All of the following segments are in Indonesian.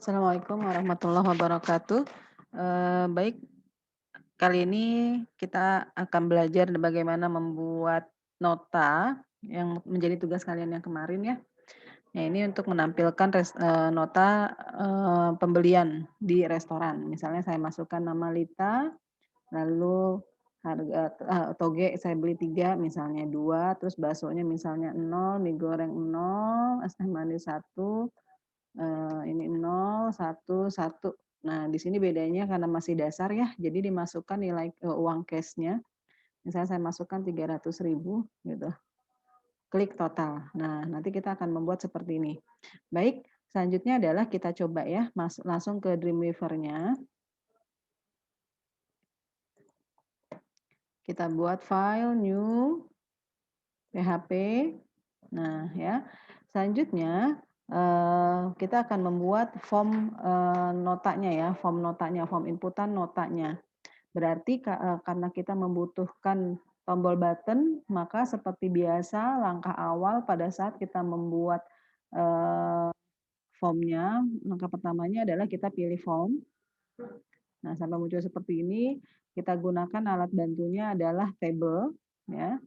Assalamualaikum warahmatullahi wabarakatuh. Baik, kali ini kita akan belajar bagaimana membuat nota yang menjadi tugas kalian yang kemarin ya. Nah, ini untuk menampilkan nota, pembelian di restoran. Misalnya saya masukkan nama Lita, lalu harga toge saya beli 3 misalnya 2 terus baksonya misalnya 0, mie goreng 0, es teh manis 1. Ini 0, 1, 1. Nah, di sini bedanya karena masih dasar ya, jadi dimasukkan nilai, uang cashnya. Misalnya saya masukkan 300.000 gitu, klik total. Nah, nanti kita akan membuat seperti ini. Baik, selanjutnya adalah kita coba ya, langsung ke Dreamweaver-nya. Kita buat file, new, PHP. Nah ya, selanjutnya, kita akan membuat form, notanya ya, form inputan notanya. Berarti karena kita membutuhkan tombol button, maka seperti biasa langkah awal pada saat kita membuat, formnya, langkah pertamanya adalah kita pilih form. Nah, sampai muncul seperti ini, kita gunakan alat bantunya adalah table, ya.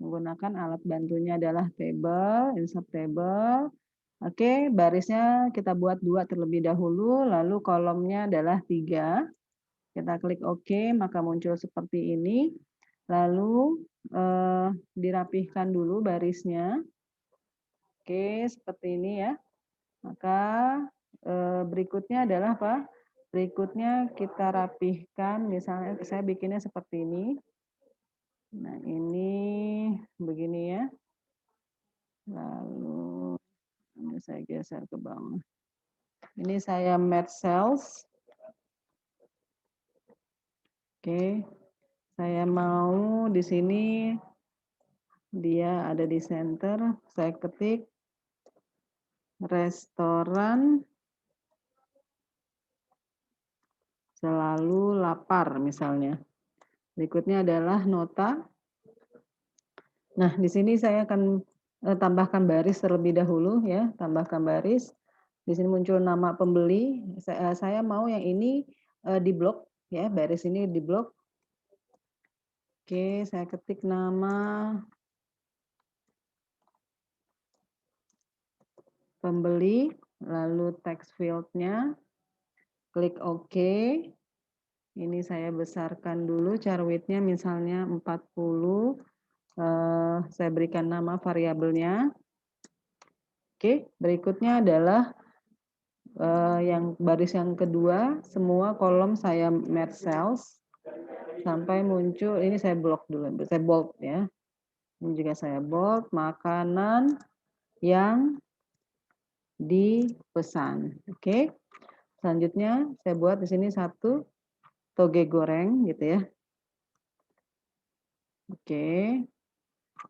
Menggunakan alat bantunya adalah table, insert table. Oke, barisnya kita buat 2 terlebih dahulu, lalu kolomnya adalah 3. Kita klik OK, maka muncul seperti ini. Lalu, dirapihkan dulu barisnya. Oke, seperti ini ya. Maka, berikutnya adalah apa? Berikutnya kita rapihkan, misalnya saya bikinnya seperti ini. Nah, ini begini ya. Lalu ini saya geser ke bawah. Ini saya match cells. Oke. Saya mau di sini dia ada di center, saya ketik restoran selalu lapar misalnya. Berikutnya adalah nota. Nah, di sini saya akan tambahkan baris terlebih dahulu ya, tambahkan baris. Di sini muncul nama pembeli. Saya mau yang ini diblok ya, baris ini diblok. Oke, saya ketik nama pembeli, lalu text field-nya, klik OK. Ini saya besarkan dulu char width-nya misalnya 40, saya berikan nama variabelnya. Oke, berikutnya adalah yang baris yang kedua, semua kolom saya match cells sampai muncul, ini saya blok dulu, saya bold ya. Ini juga saya bold, makanan yang dipesan. Oke. Selanjutnya saya buat di sini 1 toge goreng gitu ya. Oke.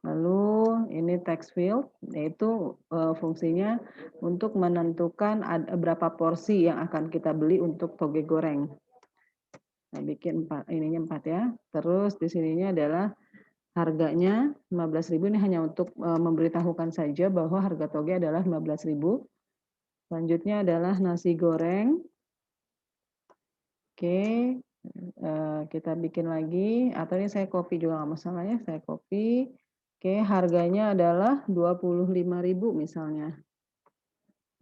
Lalu ini text field, yaitu fungsinya untuk menentukan berapa porsi yang akan kita beli untuk toge goreng. Saya bikin 4, ininya 4 ya. Terus di sininya adalah harganya 15.000, ini hanya untuk memberitahukan saja bahwa harga toge adalah 15.000. Selanjutnya adalah nasi goreng. Oke, kita bikin lagi, atau ini saya copy juga nggak masalah ya, saya copy. Oke, harganya adalah 25.000 misalnya.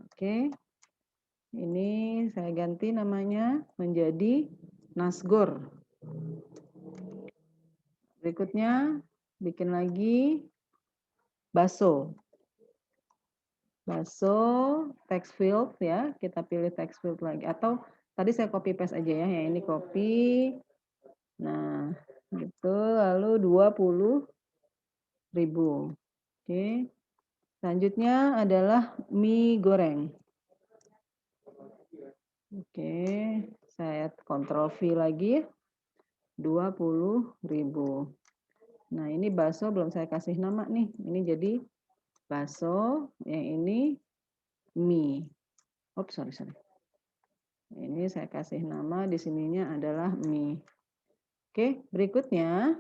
Oke, ini saya ganti namanya menjadi nasgor. Berikutnya, bikin lagi bakso. Bakso, text field ya, kita pilih text field lagi. Atau tadi saya copy paste aja ya, yang ini copy. Nah, gitu, lalu 20.000. Oke. Selanjutnya adalah mie goreng. Oke, saya Ctrl V lagi, 20.000. Nah, ini bakso belum saya kasih nama nih. Ini jadi bakso, yang ini mie. Oops, sorry. Ini saya kasih nama, di sininya adalah mie. Oke, berikutnya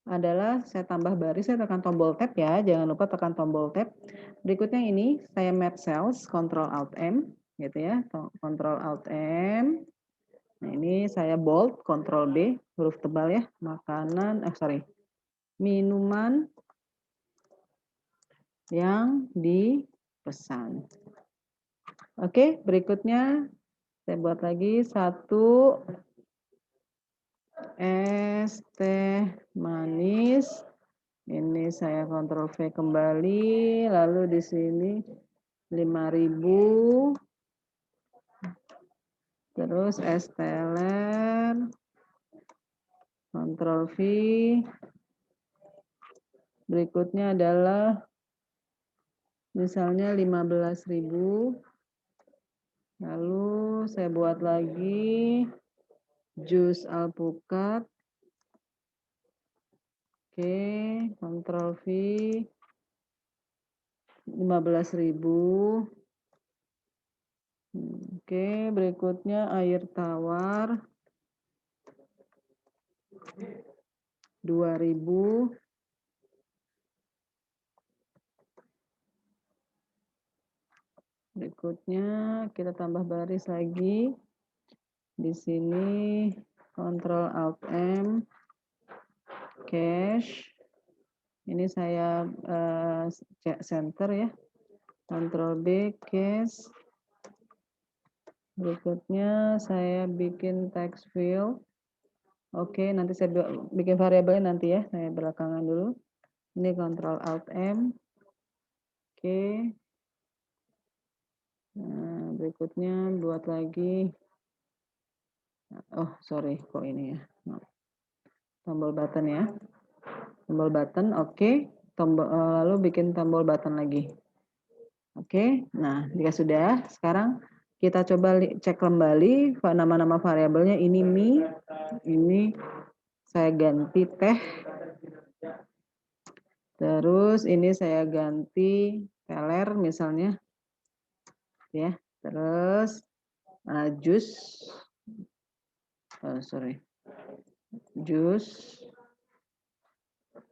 adalah saya tambah baris, saya tekan tombol tab ya, jangan lupa tekan tombol tab. Berikutnya ini saya match cells, Ctrl Alt M. gitu ya. Ctrl Alt M. Nah, ini saya bold, Ctrl B, huruf tebal ya. Makanan, minuman yang dipesan. Oke, berikutnya saya buat lagi 1 es teh manis. Ini saya Ctrl V kembali, lalu di sini 5.000. Terus es teler, Ctrl V. Berikutnya adalah misalnya 15.000. Lalu saya buat lagi jus alpukat. Oke, Ctrl V. 15.000. Oke, berikutnya air tawar 2.000. Berikutnya kita tambah baris lagi. Di sini Ctrl Alt M, cash. Ini saya center ya. Ctrl B, cash. Berikutnya saya bikin text field. Oke, nanti saya bikin variabelnya nanti ya. Saya belakangan dulu. Ini Ctrl Alt M. Oke. Nah, berikutnya buat lagi. Oh, sorry, kok ini ya. Tombol button ya. Tombol button, oke. Lalu bikin tombol button lagi. Oke, nah jika sudah, sekarang kita coba cek kembali nama-nama variabelnya. Ini mie, ini saya ganti teh. Terus ini saya ganti teler misalnya. Ya, terus jus. Jus.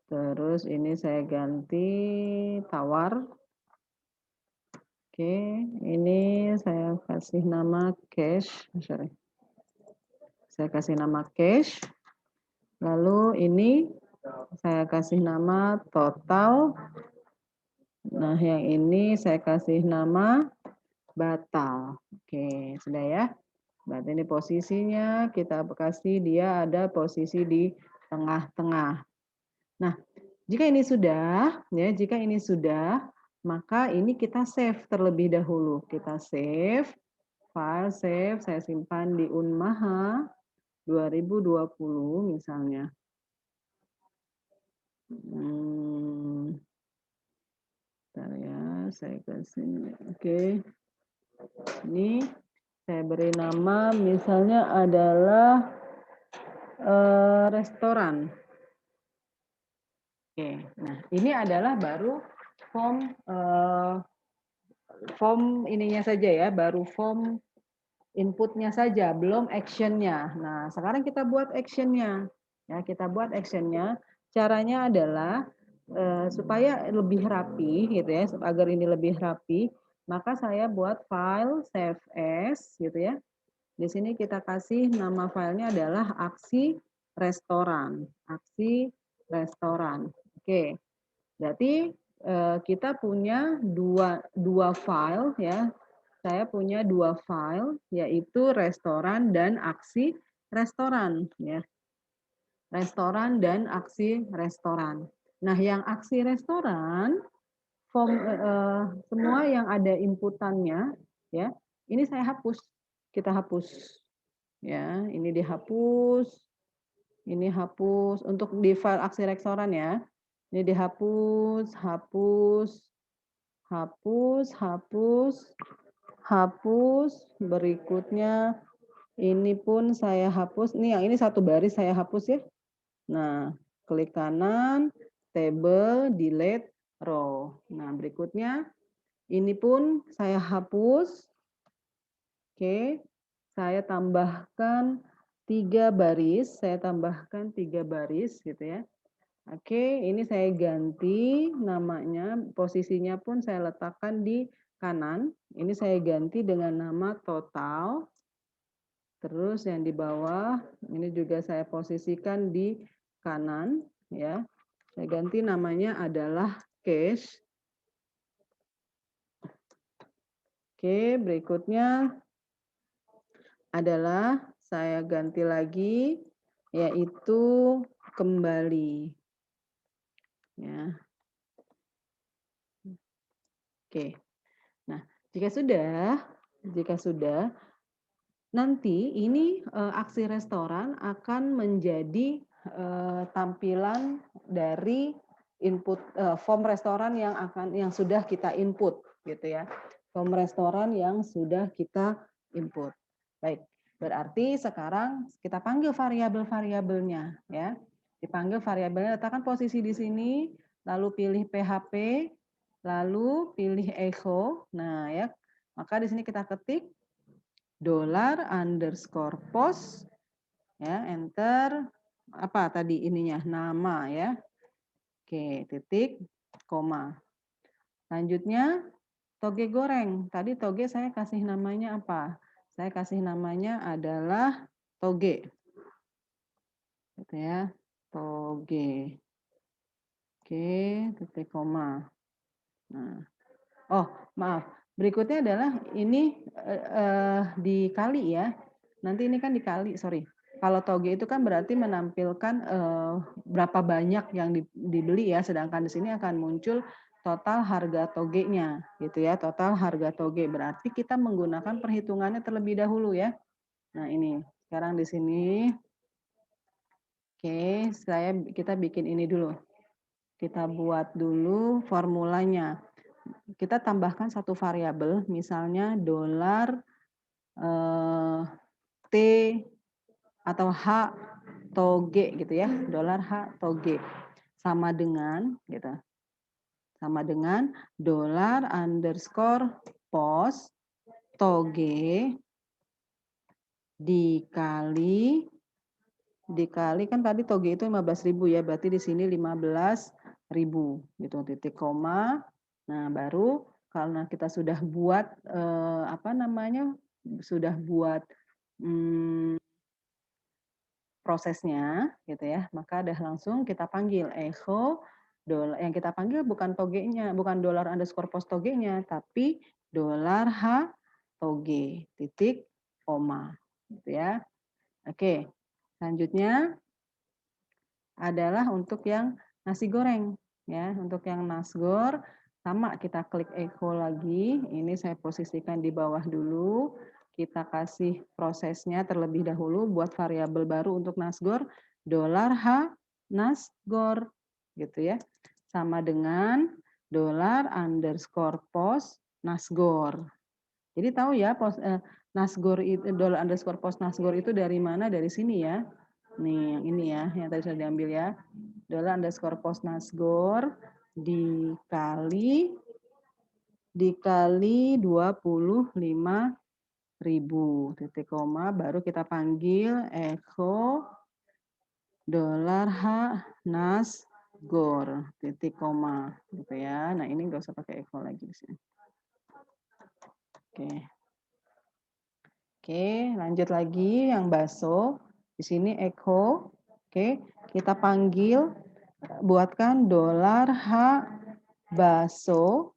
Terus ini saya ganti tawar. Oke, ini saya kasih nama cash. Saya kasih nama cash. Lalu ini saya kasih nama total. Nah, yang ini saya kasih nama batal. Oke, sudah ya. Berarti ini posisinya kita kasih dia ada posisi di tengah-tengah. Nah, jika ini sudah, maka ini kita save terlebih dahulu. Kita save, file save, saya simpan di Unmaha 2020 misalnya. Bentar ya, saya kasih. Oke. Ini saya beri nama misalnya adalah restoran. Oke, nah ini adalah baru form ininya saja ya, baru form inputnya saja, belum actionnya. Nah, sekarang kita buat actionnya. Ya, kita buat actionnya. Caranya adalah supaya lebih rapi, gitu ya, agar ini lebih rapi, maka saya buat file save as, gitu ya. Di sini kita kasih nama filenya adalah aksi restoran. Aksi restoran. Oke, berarti kita punya dua file ya. Saya punya 2 file, yaitu restoran dan aksi restoran. Ya. Restoran dan aksi restoran. Nah, yang aksi restoran, semua yang ada inputannya, ya, ini saya hapus. Kita hapus. Ya, ini dihapus. Ini hapus untuk di file aksi restoran ya. Ini dihapus, hapus, hapus, hapus, hapus. Berikutnya ini pun saya hapus. Ini yang ini satu baris saya hapus ya. Nah, klik kanan, table, delete, row. Nah, berikutnya ini pun saya hapus. Oke, saya tambahkan 3 baris. Saya tambahkan 3 baris gitu ya. Oke, ini saya ganti namanya, posisinya pun saya letakkan di kanan, ini saya ganti dengan nama total. Terus yang di bawah, ini juga saya posisikan di kanan, ya. Saya ganti namanya adalah cash. Oke, berikutnya adalah saya ganti lagi, yaitu kembali. Ya. Oke. Nah, jika sudah, nanti ini aksi restoran akan menjadi tampilan dari input form restoran yang sudah kita input, gitu ya. Form restoran yang sudah kita input. Baik, berarti sekarang kita panggil variabel-variabelnya, ya. Dipanggil variabelnya, letakkan posisi di sini, lalu pilih PHP, lalu pilih echo. Nah, ya, maka di sini kita ketik $_post, ya, enter, apa tadi ininya, nama, ya. Oke, titik, koma. Selanjutnya, toge goreng. Tadi toge saya kasih namanya apa? Saya kasih namanya adalah toge. Gitu ya, toge. Oke, titik koma. Nah, oh, maaf. Berikutnya adalah ini dikali ya. Nanti ini kan dikali, sorry. Kalau toge itu kan berarti menampilkan berapa banyak yang dibeli ya, sedangkan di sini akan muncul total harga togenya, gitu ya. Total harga toge berarti kita menggunakan perhitungannya terlebih dahulu ya. Nah ini sekarang di sini, oke, kita bikin ini dulu. Kita buat dulu formulanya. Kita tambahkan satu variabel, misalnya $T atau H toge gitu ya, $H toge sama dengan gitu. Sama dengan $_post toge dikali kan tadi toge itu 15.000 ya, berarti di sini 15.000 gitu, titik koma. Nah, baru karena kita sudah buat sudah buat prosesnya gitu ya, maka udah langsung kita panggil echo yang kita panggil bukan togenya, bukan $_post togenya, tapi $H toge titik koma gitu ya. Oke, selanjutnya adalah untuk yang nasi goreng ya. Untuk yang nasgor sama kita klik echo lagi. Ini saya posisikan di bawah dulu. Kita kasih prosesnya terlebih dahulu buat variabel baru untuk nasgor $H nasgor gitu ya. Sama dengan $_post nasgor. Jadi tahu ya nasgor itu $_post nasgor itu dari mana? Dari sini ya. Nih yang ini ya, yang tadi sudah diambil ya. $_post nasgor dikali 25.000 titik koma, baru kita panggil echo $_h nasgor titik koma gitu ya. Nah ini nggak usah pakai echo lagi di sini. Oke, lanjut lagi yang bakso. Di sini echo. Oke, kita panggil, buatkan $_h bakso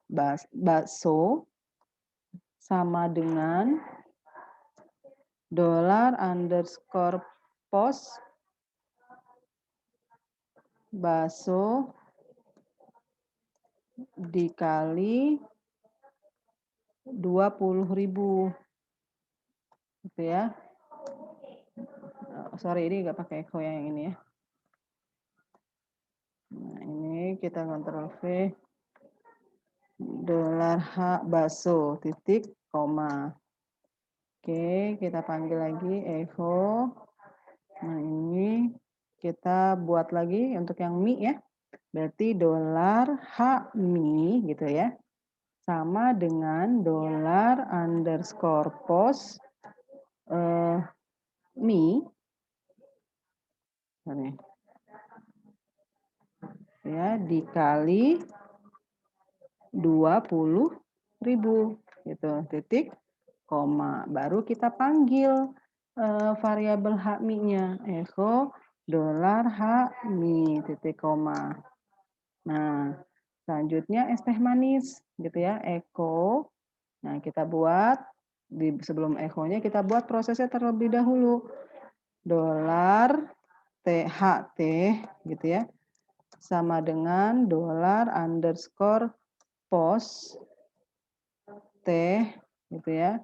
sama dengan $_post bakso dikali 20.000 gitu ya. Sorry, ini nggak pakai echo yang ini ya. Nah, ini kita Ctrl V. $_h bakso titik koma. Oke, kita panggil lagi echo. Nah, ini kita buat lagi untuk yang mie ya. Berarti $_h mie gitu ya. Sama dengan $_post mie. Sorry. Ya, dikali 20.000 gitu, titik, koma. Baru kita panggil variabel HMI-nya, echo dolar HMI, titik, koma. Nah, selanjutnya es teh manis, gitu ya, echo. Nah, kita buat, sebelum echo-nya kita buat prosesnya terlebih dahulu. Dolar THT, gitu ya, sama dengan dolar underscore pos T, gitu ya,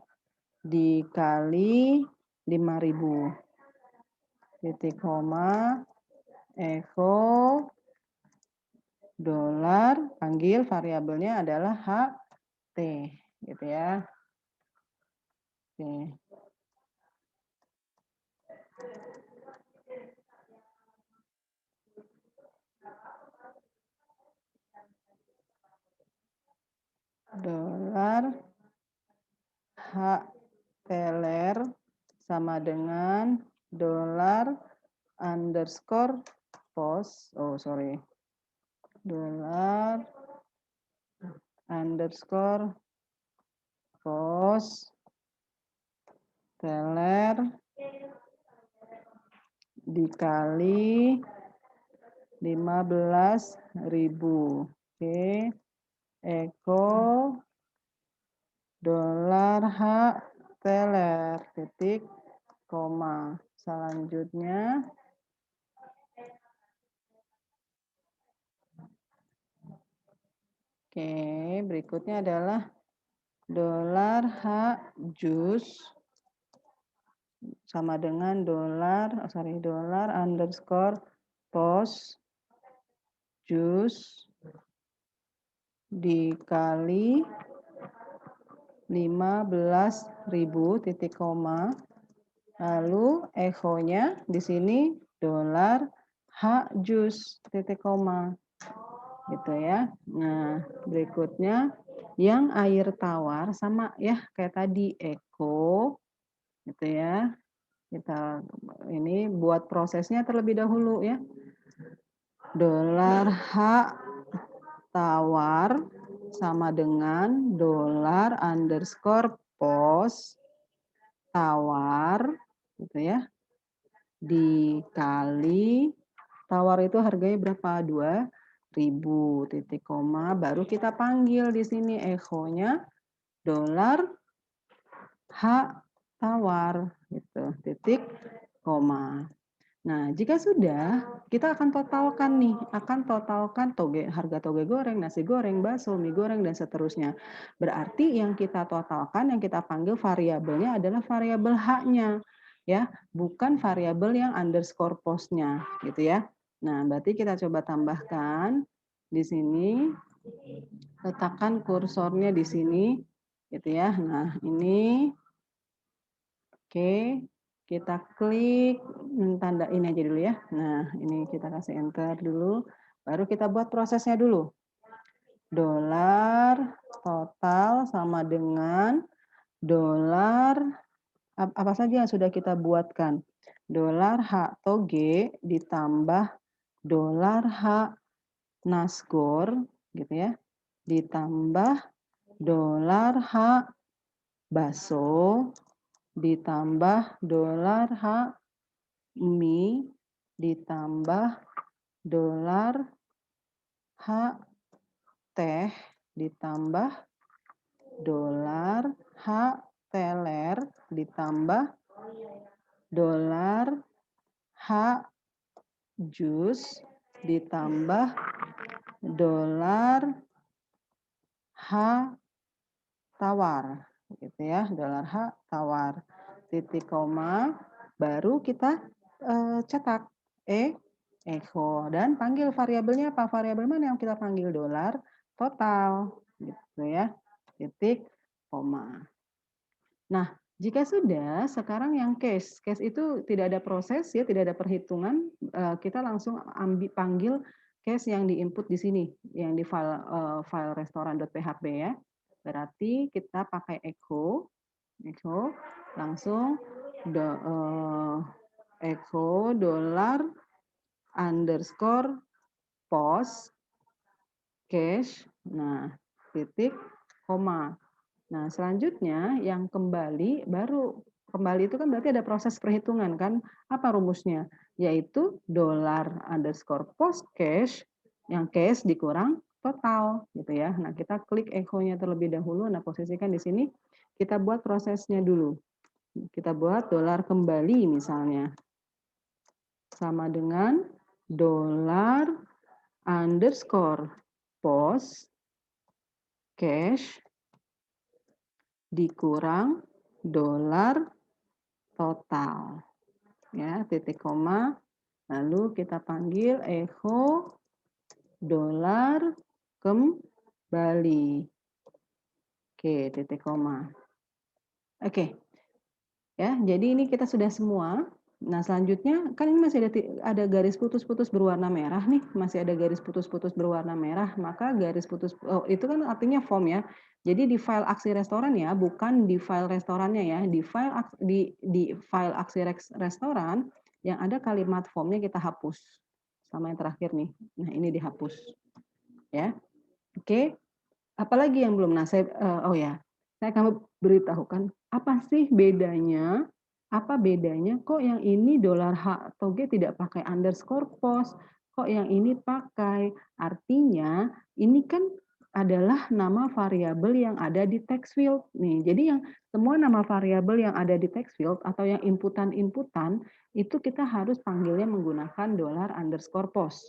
dikali 5.000. Titik, koma, echo, dolar, panggil variabelnya adalah HT, gitu ya. Oke. Dolar H teler sama dengan dolar underscore pos, dolar underscore pos teler dikali 15.000. Oke, echo dolar H teler, titik, koma. Selanjutnya, oke, berikutnya adalah dolar H jus sama dengan dolar underscore pos jus dikali 15.000, titik, koma. Lalu echo-nya di sini dolar H jus, titik, koma. Gitu ya. Nah, berikutnya yang air tawar sama ya kayak tadi echo, gitu ya. Kita ini buat prosesnya terlebih dahulu ya. Dolar H tawar sama dengan dolar underscore pos tawar, gitu ya, dikali tawar itu harganya berapa? 2.000, titik, koma. Baru kita panggil di sini echo-nya dolar H tawar, gitu, titik, koma. Nah, jika sudah, kita akan totalkan harga toge goreng, nasi goreng, bakso, mie goreng, dan seterusnya. Berarti yang kita totalkan, yang kita panggil variabelnya adalah variabel H-nya, ya, bukan variabel yang underscore post-nya, gitu ya. Nah, berarti kita coba tambahkan di sini, letakkan kursornya di sini, gitu ya. Nah, ini, oke. Kita klik tanda ini aja dulu ya. Nah, ini kita kasih enter dulu. Baru kita buat prosesnya dulu. Dolar total sama dengan dolar apa saja yang sudah kita buatkan. Dolar H toge ditambah dolar H nasgor, gitu ya. Ditambah dolar H baso ditambah dolar H mie ditambah dolar H teh ditambah dolar H teler ditambah dolar H jus ditambah dolar H tawar, gitu ya, dolar H tawar, titik, koma, baru kita cetak echo dan panggil variabelnya apa? Variabel mana yang kita panggil? Dolar total, gitu ya, titik, koma. Nah, jika sudah, sekarang yang case itu tidak ada proses ya, tidak ada perhitungan, kita langsung panggil case yang diinput di sini, yang di file restoran.php ya. Berarti kita pakai echo langsung echo dolar underscore post cache, nah, titik, koma. Nah, selanjutnya yang kembali kembali itu kan berarti ada proses perhitungan kan? Apa rumusnya? Yaitu $_post cash yang cash dikurang total gitu ya. Nah, kita klik echo-nya terlebih dahulu. Nah, posisikan di sini kita buat prosesnya dulu. Kita buat dolar kembali misalnya sama dengan $_post cash dikurang dolar total ya, titik koma, lalu kita panggil echo dolar kembali. Oke, titik koma. Oke. Ya, jadi ini kita sudah semua. Nah, selanjutnya kan ini masih ada garis putus-putus berwarna merah nih, masih ada garis putus-putus berwarna merah, maka garis putus itu kan artinya form ya. Jadi di file aksi restoran ya, bukan di file restorannya ya. Di file aksi restoran yang ada kalimat formnya kita hapus. Sama yang terakhir nih. Nah, ini dihapus. Ya. Oke. Apalagi yang belum? Nah, oh ya, saya akan beritahukan apa sih bedanya, kok yang ini $H toge tidak pakai underscore post, kok yang ini pakai. Artinya ini kan adalah nama variabel yang ada di text field. Nih, jadi yang semua nama variabel yang ada di text field atau yang inputan-inputan itu kita harus panggilnya menggunakan $_post.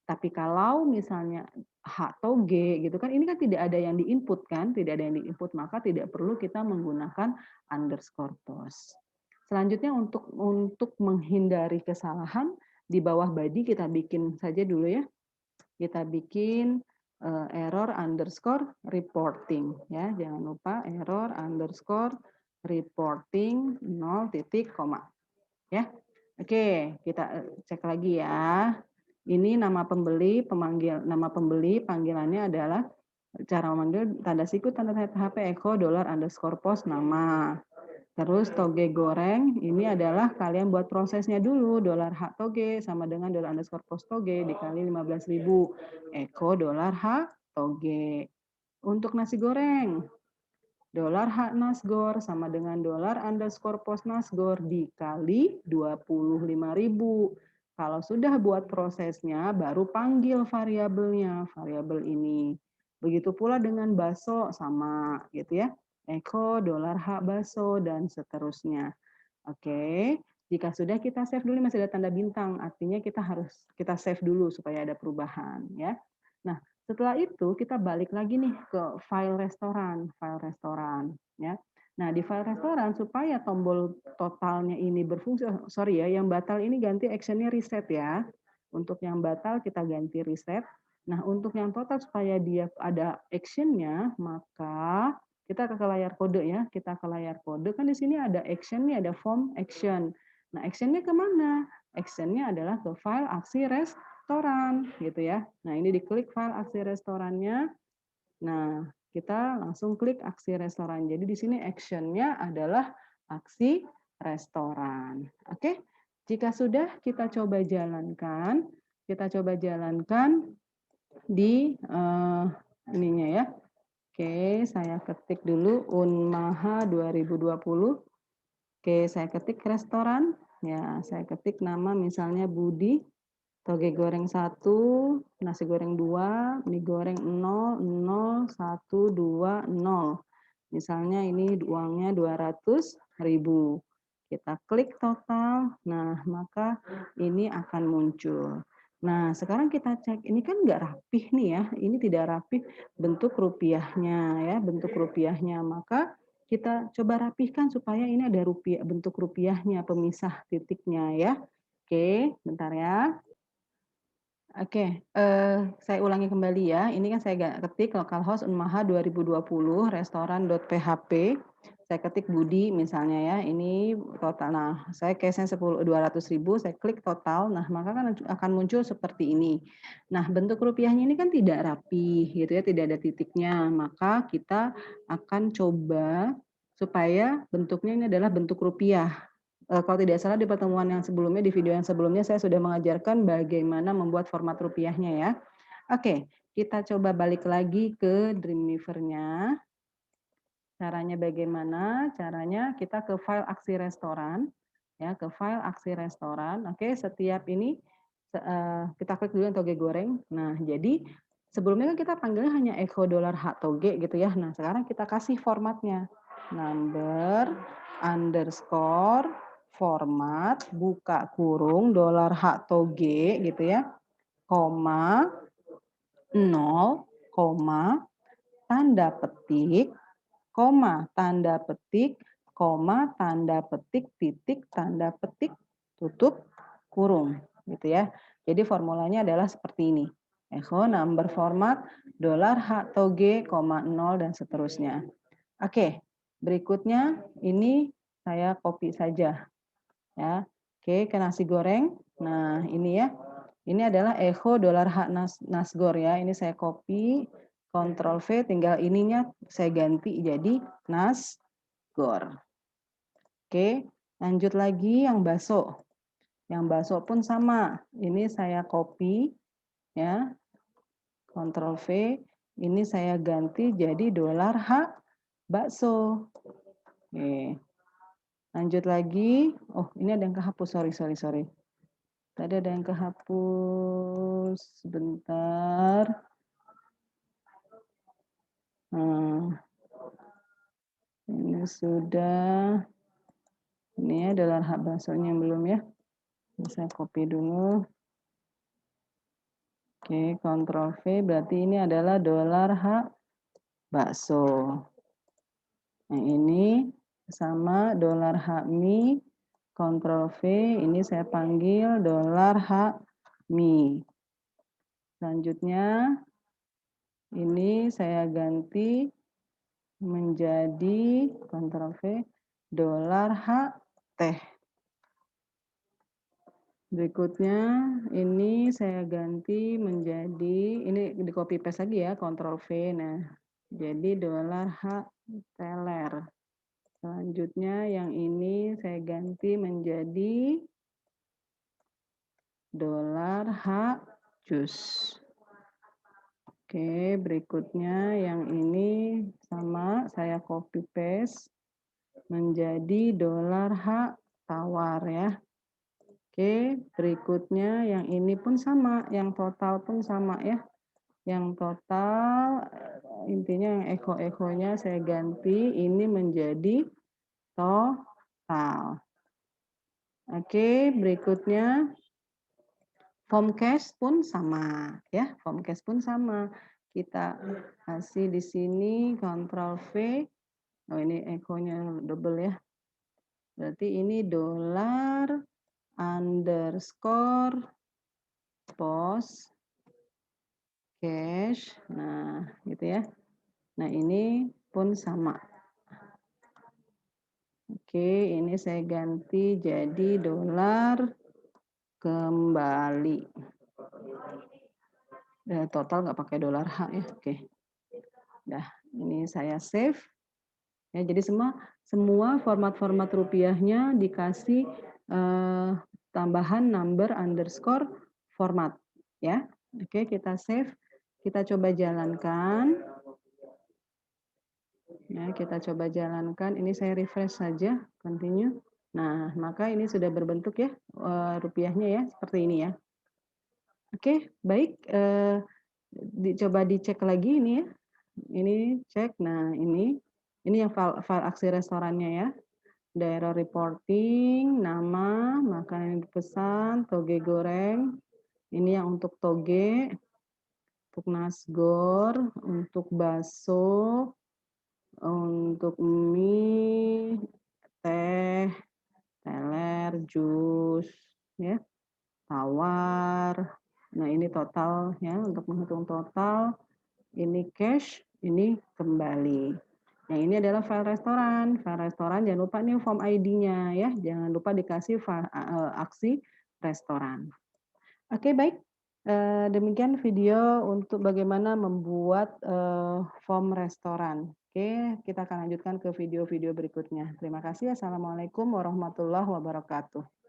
Tapi kalau misalnya H atau G gitu kan, ini kan tidak ada yang di-input kan, tidak ada yang di-input, maka tidak perlu kita menggunakan underscore post. Selanjutnya untuk menghindari kesalahan, di bawah body kita bikin saja dulu ya. Kita bikin error underscore reporting ya, jangan lupa error underscore reporting 0 titik koma ya. Oke, kita cek lagi ya. Ini nama pembeli, nama pembeli panggilannya adalah cara memanggil tanda siku tanda HP echo $_post nama. Terus toge goreng ini adalah kalian buat prosesnya dulu $H toge sama dengan $_post toge dikali 15.000 echo $H toge. Untuk nasi goreng $H nasgor sama dengan $_post nasgor dikali 25.000. Kalau sudah buat prosesnya, baru panggil variabelnya, variabel ini. Begitu pula dengan bakso sama gitu ya. Echo $H bakso dan seterusnya. Oke. Jika sudah kita save dulu masih ada tanda bintang, artinya kita save dulu supaya ada perubahan ya. Nah, setelah itu kita balik lagi nih ke file restoran ya. Nah, di file restoran supaya tombol totalnya ini berfungsi, sorry ya, yang batal ini ganti actionnya reset ya. Untuk yang batal kita ganti reset. Nah, untuk yang total supaya dia ada actionnya, maka kita ke layar kode ya, kita ke layar kode kan di sini ada action nih, ada form action. Nah, actionnya kemana? Actionnya adalah ke file aksi restoran gitu ya. Nah, ini diklik file aksi restorannya. Nah, kita langsung klik aksi restoran. Jadi di sini actionnya adalah aksi restoran. Oke, jika sudah kita coba jalankan di ininya ya. Oke, saya ketik dulu Unmaha 2020. Oke, saya ketik restoran. Ya, saya ketik nama misalnya Budi, toge goreng 1, nasi goreng 2, mie goreng 0, 0, 1, 2, 0. Misalnya ini uangnya 200.000. Kita klik total. Nah, maka ini akan muncul. Nah, sekarang kita cek, ini kan nggak rapih nih ya, ini tidak rapih bentuk rupiahnya ya, bentuk rupiahnya. Maka kita coba rapihkan supaya ini ada bentuk rupiahnya, pemisah titiknya ya. Oke, bentar ya. Oke, saya ulangi kembali ya. Ini kan saya ketik localhost Unmaha 2020 restoran.php. Saya ketik Budi misalnya ya. Ini total. Nah, saya case-nya 200.000, saya klik total. Nah, maka kan akan muncul seperti ini. Nah, bentuk rupiahnya ini kan tidak rapi gitu ya, tidak ada titiknya. Maka kita akan coba supaya bentuknya ini adalah bentuk rupiah. Kalau tidak salah di pertemuan yang sebelumnya, di video yang sebelumnya saya sudah mengajarkan bagaimana membuat format rupiahnya ya. Oke, kita coba balik lagi ke Dreamweaver-nya. Caranya bagaimana? Caranya kita ke file aksi restoran, ya, ke file aksi restoran. Oke, setiap ini kita klik dulu yang toge goreng. Nah, jadi sebelumnya kan kita panggilnya hanya echo $h toge gitu ya. Nah, sekarang kita kasih formatnya. Number underscore format buka kurung $h toge gitu ya, koma 0, koma tanda petik, koma, tanda petik, koma, tanda petik, titik, tanda petik, tutup, kurung, gitu ya. Jadi formulanya adalah seperti ini. Echo number format $h toge, 0 dan seterusnya. Oke, berikutnya ini saya copy saja ya. Oke, ke nasi goreng. Nah, ini ya. Ini adalah echo $h nasgor ya. Ini saya copy, Ctrl V, tinggal ininya saya ganti jadi nasgor. Oke, lanjut lagi yang bakso. Yang bakso pun sama. Ini saya copy ya. Ctrl V, ini saya ganti jadi $h bakso. Oke. Lanjut lagi. Oh, ini ada yang kehapus. Sorry. Tadi ada yang kehapus. Sebentar. Ini sudah. Ini ya $h baksonya belum ya. Saya copy dulu. Oke, Ctrl V. Berarti ini adalah $h bakso. Nah, ini sama $h mie. Ctrl V, ini saya panggil $h mie. Selanjutnya, ini saya ganti menjadi Ctrl V, $h teh. Berikutnya, ini saya ganti menjadi, ini di copy paste lagi ya, Ctrl V. Nah, jadi $h teler. Selanjutnya yang ini saya ganti menjadi $h jus. Oke, berikutnya yang ini sama saya copy paste menjadi $h tawar ya. Oke, berikutnya yang ini pun sama, yang total pun sama ya. Yang total intinya yang echo-echonya saya ganti ini menjadi total. Oke, berikutnya form cache pun sama ya, form cache pun sama. Kita kasih di sini Ctrl V. Oh, ini echo-nya double ya. Berarti ini $_ post cache. Nah, gitu ya. Nah, ini pun sama. Oke, ini saya ganti jadi $kembali. Total nggak pakai $h ya. Oke. Nah, ini saya save. Ya, jadi semua format-format rupiahnya dikasih tambahan number underscore format ya. Oke, kita save. Kita coba jalankan. Ya, kita coba jalankan. Ini saya refresh saja, continue. Nah, maka ini sudah berbentuk ya rupiahnya ya, seperti ini ya. Oke, baik. Coba dicek lagi ini ya. Ini cek. Nah, ini yang file aksi restorannya ya. Daerah reporting, nama, makanan yang dipesan, toge goreng. Ini yang untuk toge, untuk nasgor, untuk bakso, untuk mie, teh, teler, jus, ya, tawar. Nah, ini total ya, untuk menghitung total. Ini cash, ini kembali. Nah, ini adalah file restoran. File restoran jangan lupa nih form ID-nya ya. Jangan lupa dikasih aksi restoran. Oke, baik. Demikian video untuk bagaimana membuat form restoran. Oke, kita akan lanjutkan ke video-video berikutnya. Terima kasih. Assalamualaikum warahmatullahi wabarakatuh.